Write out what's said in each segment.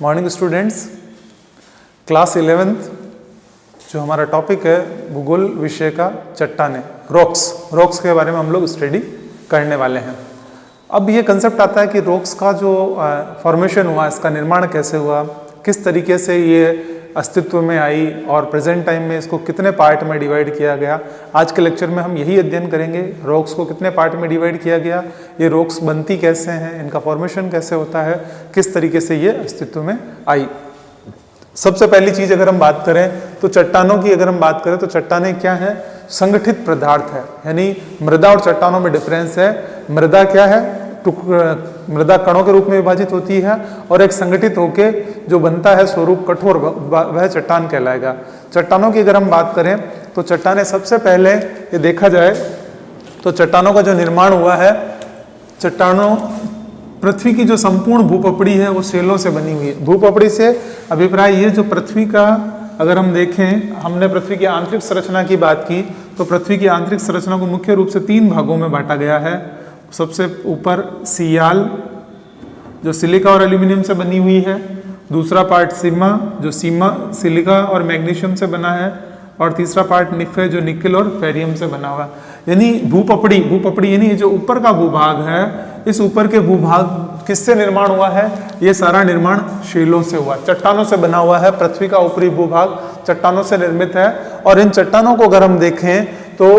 Morning students, class 11th जो हमारा topic है भूगोल विषय का चट्टानें, रॉक्स के बारे में हम लोग स्टडी करने वाले हैं। अब ये कंसेप्ट आता है कि रॉक्स का जो फॉर्मेशन हुआ, इसका निर्माण कैसे हुआ, किस तरीके से ये अस्तित्व में आई और प्रेजेंट टाइम में इसको कितने पार्ट में डिवाइड किया गया। आज के लेक्चर में हम यही अध्ययन करेंगे, रॉक्स को कितने पार्ट में डिवाइड किया गया, ये रॉक्स बनती कैसे हैं, इनका फॉर्मेशन कैसे होता है, किस तरीके से ये अस्तित्व में आई। सबसे पहली चीज अगर हम बात करें तो चट्टानों की अगर हम बात करें तो चट्टानें क्या है, संगठित पदार्थ है। यानी मृदा और चट्टानों में डिफरेंस है। मृदा क्या है, मृदा कणों के रूप में विभाजित होती है और एक संगठित होके जो बनता है स्वरूप कठोर, वह चट्टान कहलाएगा। चट्टानों की अगर हम बात करें तो चट्टानें सबसे पहले ये देखा जाए तो चट्टानों का जो निर्माण हुआ है, चट्टानों पृथ्वी की जो संपूर्ण भूपपड़ी है वो शैलों से बनी हुई है। भूपपड़ी से अभिप्राय ये जो पृथ्वी का अगर हम देखें, हमने पृथ्वी की आंतरिक संरचना की बात की तो पृथ्वी की आंतरिक संरचना को मुख्य रूप से 3 भागों में बांटा गया है। सबसे ऊपर सियाल जो सिलिका और एल्यूमिनियम से बनी हुई है, दूसरा पार्ट सीमा जो सिलिका और मैग्नीशियम से बना है, और तीसरा पार्ट निफे जो निकल और फेरियम से बना हुआ है। यानी भूपपड़ी यानी जो ऊपर का भूभाग है, इस ऊपर के भूभाग किससे निर्माण हुआ है, ये सारा निर्माण शैलों से हुआ, चट्टानों से बना हुआ है। पृथ्वी का ऊपरी भूभाग चट्टानों से निर्मित है और इन चट्टानों को अगर हम देखें तो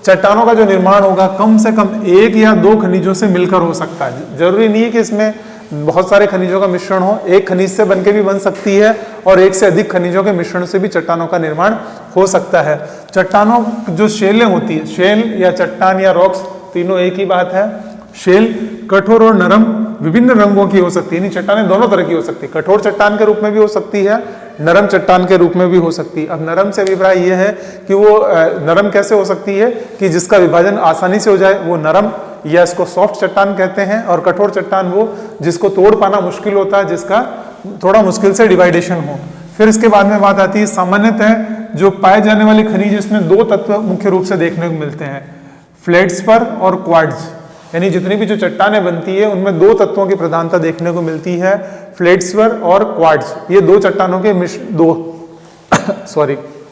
चट्टानों का जो निर्माण होगा कम से कम 1 या 2 खनिजों से मिलकर हो सकता है। जरूरी नहीं है कि इसमें बहुत सारे खनिजों का मिश्रण हो, एक खनिज से बनके भी बन सकती है और एक से अधिक खनिजों के मिश्रण से भी चट्टानों का निर्माण हो सकता है। चट्टानों जो शैलें होती है, शैल या चट्टान या रॉक्स तीनों एक ही बात है। शैल कठोर और नरम विभिन्न रंगों की हो सकती है, चट्टानें दोनों तरह की हो सकती है, कठोर चट्टान के रूप में भी हो सकती है, नरम चट्टान के रूप में भी हो सकती है। अब नरम से अभिप्राय यह है कि वो नरम कैसे हो सकती है कि जिसका विभाजन आसानी से हो जाए, वो नरम या इसको सॉफ्ट चट्टान कहते हैं। और कठोर चट्टान वो जिसको तोड़ पाना मुश्किल होता है, जिसका थोड़ा मुश्किल से डिवाइडेशन हो। फिर इसके बाद में बात आती है सामान्यतः जो पाए जाने वाले खनिज, इसमें 2 तत्व मुख्य रूप से देखने को मिलते हैं, फेल्ड्सपर और क्वार्ट्ज। यानी जितनी भी जो चट्टानें बनती है उनमें 2 तत्वों की प्रधानता देखने को मिलती है, फेल्ड्सपर और क्वार्ट्ज। ये 2 चट्टानों के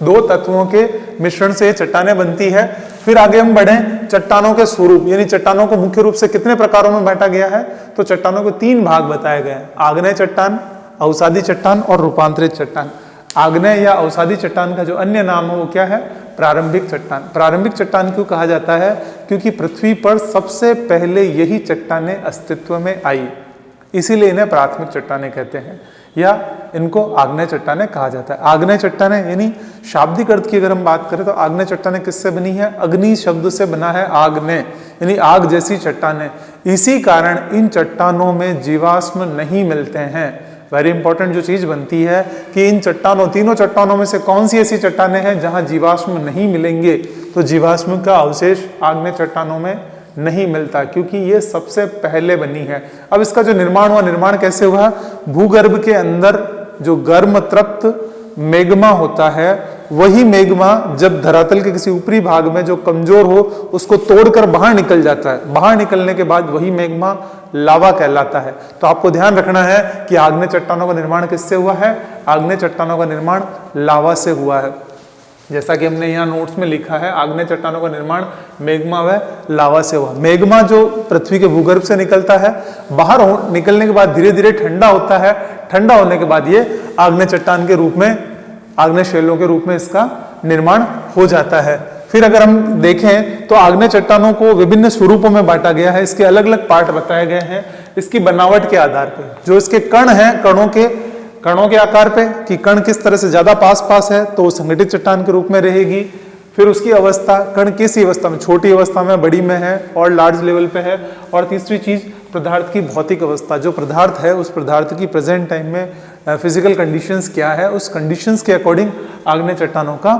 दो तत्वों के मिश्रण से चट्टानें बनती है। फिर आगे हम बढ़ें, चट्टानों के स्वरूप, यानी चट्टानों को मुख्य रूप से कितने प्रकारों में बांटा गया है, तो चट्टानों को 3 भाग बताए गए हैं, आग्नेय चट्टान, अवसादी चट्टान और रूपांतरित चट्टान। आग्नेय या अवसादी चट्टान का जो अन्य नाम है वो क्या है, प्रारंभिक चट्टान। प्रारंभिक चट्टान क्यों कहा जाता है, क्योंकि पृथ्वी पर सबसे पहले यही चट्टानें अस्तित्व में आई, इसीलिए इन्हें प्राथमिक चट्टानें कहते हैं या इनको आग्नेय चट्टानें कहा जाता है। आग्नेय चट्टानें यानी शाब्दिक अर्थ की अगर हम बात करें तो आग्नेय चट्टानें किससे बनी है, अग्नि शब्द से बना है आग्नेय, यानी आग जैसी चट्टानें। इसी कारण इन चट्टानों में जीवाश्म नहीं मिलते हैं। वेरी इंपॉर्टेंट जो चीज बनती है कि इन तीनों चट्टानों में से कौन सी ऐसी चट्टानें हैं जहां जीवाश्म नहीं मिलेंगे, तो जीवाश्म का अवशेष आग्नेय चट्टानों में नहीं मिलता, क्योंकि ये सबसे पहले बनी है। अब इसका जो निर्माण हुआ, निर्माण कैसे हुआ, भूगर्भ के अंदर जो गर्म तृप्त मैग्मा होता है, वही मैग्मा जब धरातल के किसी ऊपरी भाग में जो कमजोर हो उसको तोड़कर बाहर निकल जाता है, बाहर निकलने के बाद वही मैग्मा लावा कहलाता है। तो आपको ध्यान रखना है कि आग्नेय चट्टानों का निर्माण किससे हुआ है, आग्नेय चट्टानों का निर्माण लावा से हुआ है। जैसा कि हमने यहाँ नोट्स में लिखा है, आग्नेय चट्टानों का निर्माण मैग्मा व लावा से हुआ। मैग्मा जो पृथ्वी के भूगर्भ से निकलता है, बाहर निकलने के बाद धीरे धीरे ठंडा होता है, ठंडा होने के बाद ये आग्नेय चट्टान के रूप में, आग्नेय शैलों के रूप में इसका निर्माण हो जाता है। फिर अगर हम देखें तो आग्नेय चट्टानों को विभिन्न स्वरूपों में बांटा गया है, इसके अलग अलग पार्ट बताए गए हैं इसकी बनावट के आधार पर। जो इसके कण हैं, कणों के आकार पे कि कण किस तरह से ज्यादा पास है तो वो संगठित चट्टान के रूप में रहेगी। फिर उसकी अवस्था, कण किस अवस्था में, छोटी अवस्था में, बड़ी में है और लार्ज लेवल पे है। और तीसरी चीज पदार्थ की भौतिक अवस्था, जो पदार्थ है उस पदार्थ की प्रेजेंट टाइम में फिजिकल कंडीशंस क्या है, उस कंडीशंस के अकॉर्डिंग आग्नेय चट्टानों का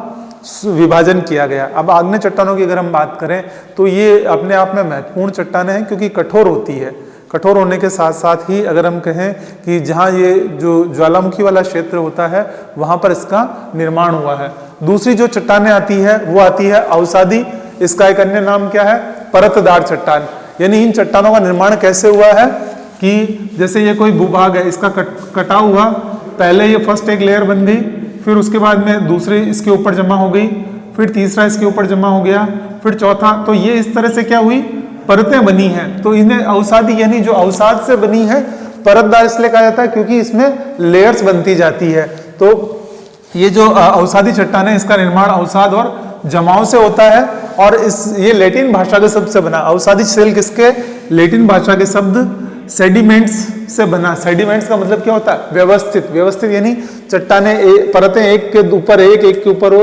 विभाजन किया गया। अब आग्नेय चट्टानों की अगर हम बात करें तो ये अपने आप में महत्वपूर्ण चट्टानें हैं, क्योंकि कठोर होती है। कठोर होने के साथ साथ ही अगर हम कहें कि जहाँ ये जो ज्वालामुखी वाला क्षेत्र होता है वहां पर इसका निर्माण हुआ है। दूसरी जो चट्टानें आती है वो आती है अवसादी, इसका एक अन्य नाम क्या है, परतदार चट्टान। यानी इन चट्टानों का निर्माण कैसे हुआ है, कि जैसे ये कोई भूभाग है, इसका कटा हुआ, पहले ये फर्स्ट एक लेयर बन गई, फिर उसके बाद में दूसरी इसके ऊपर जमा हो गई, फिर तीसरा इसके ऊपर जमा हो गया, फिर चौथा, तो ये इस तरह से क्या हुई, परतें बनी हैं। तो इन्हें अवसादी यानी जो अवसाद से बनी है परतदार इसलिए कहा जाता है क्योंकि इसमें लेयर्स बनती जाती है। तो ये जो अवसादी चट्टान है इसका निर्माण अवसाद और जमाव से होता है और ये लैटिन भाषा के शब्द से बना। अवसादी शैल किसके, लैटिन भाषा के शब्द सेडिमेंट्स से बना। सेडिमेंट्स का मतलब क्या होता है, व्यवस्थित। व्यवस्थित यानी चट्टाने परतें एक के ऊपर एक के ऊपर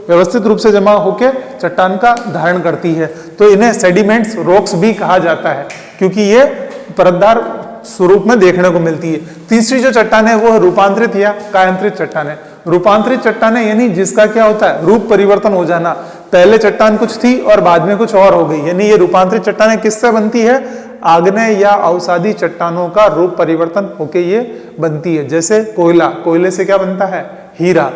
व्यवस्थित रूप से जमा होकर चट्टान का धारण करती है। तो इन्हें सेडिमेंट्स, रॉक्स भी कहा जाता है क्योंकि ये परतदार स्वरूप में देखने को मिलती है। तीसरी जो चट्टान है वो है रूपांतरित या कायांतरित चट्टान है। रूपांतरित चट्टान है यानी जिसका क्या होता है, रूप परिवर्तन हो जाना। पहले चट्टान कुछ थी और बाद में कुछ और हो गई, यानी ये रूपांतरित चट्टान किससे बनती है, आग्नेय या अवसादी चट्टानों का रूप परिवर्तन होके ये बनती है। जैसे कोयला, कोयले से क्या बनता है, हीरा।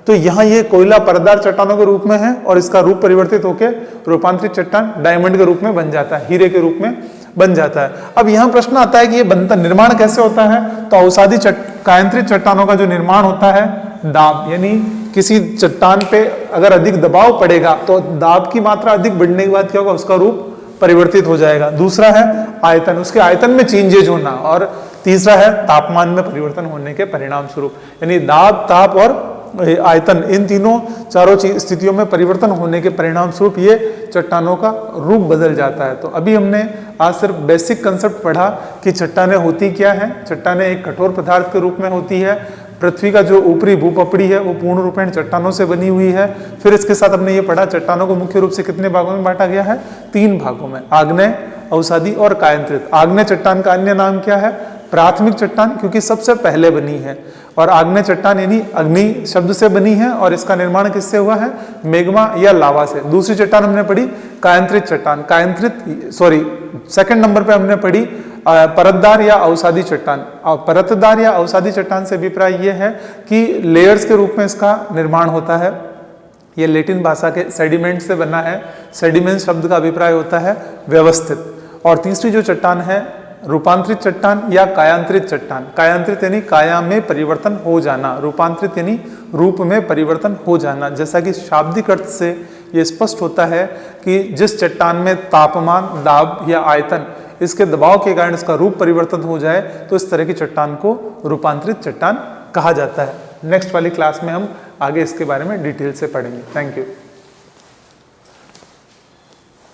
तो यहाँ ये कोयला परतदार चट्टानों के रूप में है और इसका रूप परिवर्तित होकर रूपांतरित चट्टान डायमंड के रूप में बन जाता है, हीरे के रूप में बन जाता है। अब यहाँ प्रश्न आता है कि ये बनता निर्माण कैसे होता है। तो अवसादी कायांतरित चट्टानों का जो निर्माण होता है, दाब यानी किसी चट्टान पे अगर अधिक दबाव पड़ेगा तो दाब की मात्रा अधिक बढ़ने के बाद क्या होगा, उसका रूप परिवर्तित हो जाएगा। दूसरा है आयतन, उसके आयतन में चेंजेज होना। और तीसरा है तापमान में परिवर्तन होने के परिणाम स्वरूप, यानी दाब, ताप और आयतन, इन तीनों चारों स्थितियों में परिवर्तन होने के परिणाम स्वरूप ये चट्टानों का रूप बदल जाता है। तो अभी हमने आज सिर्फ बेसिक कंसेप्ट पढ़ा कि चट्टानें होती क्या है। चट्टानें एक कठोर पदार्थ के रूप में होती है। पृथ्वी का जो ऊपरी भूपपड़ी है वो पूर्ण रूपेण चट्टानों से बनी हुई है। फिर इसके साथ हमने ये पढ़ा चट्टानों को मुख्य रूप से कितने भागों में बांटा गया है, 3 भागों में, आग्नेय, अवसादी और कायांतरित। आग्नेय चट्टान का अन्य नाम क्या है, प्राथमिक चट्टान, क्योंकि सबसे पहले बनी है। और आग्नेय चट्टान यानी अग्नि शब्द से बनी है और इसका निर्माण किससे हुआ है, मैग्मा या लावा से। दूसरी चट्टान हमने पढ़ी कायांतरित चट्टान, सेकंड नंबर पे हमने पढ़ी परतदार या अवसादी चट्टान। परतदार या अवसादी चट्टान से अभिप्राय यह है कि लेयर्स के रूप में इसका निर्माण होता है। ये लैटिन भाषा के सेडिमेंट से बना है। सेडिमेंट शब्द का अभिप्राय होता है व्यवस्थित। और तीसरी जो चट्टान है रूपांतरित चट्टान या कायांतरित चट्टान। कायांतरित यानी काया में परिवर्तन हो जाना, रूपांतरित यानी रूप में परिवर्तन हो जाना। जैसा कि शाब्दिक अर्थ से ये स्पष्ट होता है कि जिस चट्टान में तापमान, दाब या आयतन, इसके दबाव के कारण इसका रूप परिवर्तन हो जाए तो इस तरह की चट्टान को रूपांतरित चट्टान कहा जाता है। नेक्स्ट वाली क्लास में हम आगे इसके बारे में डिटेल से पढ़ेंगे। Thank you.